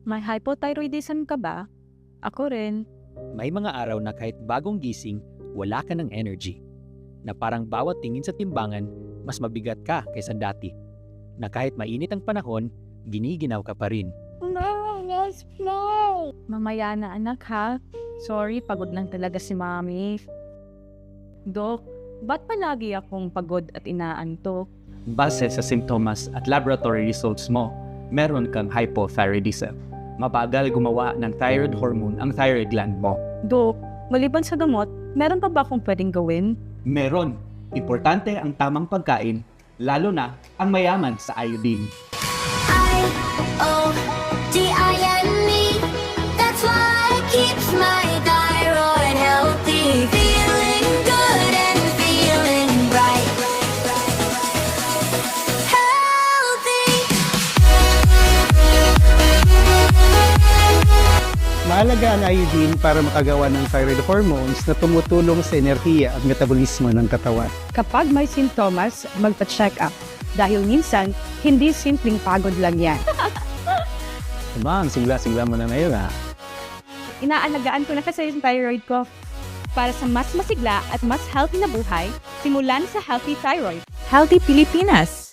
May hypothyroidism ka ba? Ako rin. May mga araw na kahit bagong gising, wala ka ng energy. Na parang bawat tingin sa timbangan, mas mabigat ka kaysa dati. Na kahit mainit ang panahon, giniginaw ka pa rin. No, let's play. Mamaya na anak ha. Sorry, pagod lang talaga si Mami. Dok, ba't palagi akong pagod at inaantok? Base sa simptomas at laboratory results mo, meron kang hypothyroidism. Mabagal gumawa ng thyroid hormone ang thyroid gland mo. Dok, maliban sa gamot, meron pa ba akong pwedeng gawin? Meron. Importante ang tamang pagkain, lalo na ang mayaman sa iodine. iodine. That's why it keeps my thyroid healthy. Feeling good and feeling bright. Healthy. Mahalaga ang iodine para makagawa ng thyroid hormones na tumutulong sa enerhiya at metabolismo ng katawan. Kapag may sintomas, magpa-check up. Dahil minsan, hindi simpleng pagod lang yan. Diba, ang sigla-sigla mo na ngayon ha? Inaalagaan ko na kasi yung thyroid ko. Para sa mas masigla at mas healthy na buhay, simulan sa Healthy Thyroid. Healthy Pilipinas.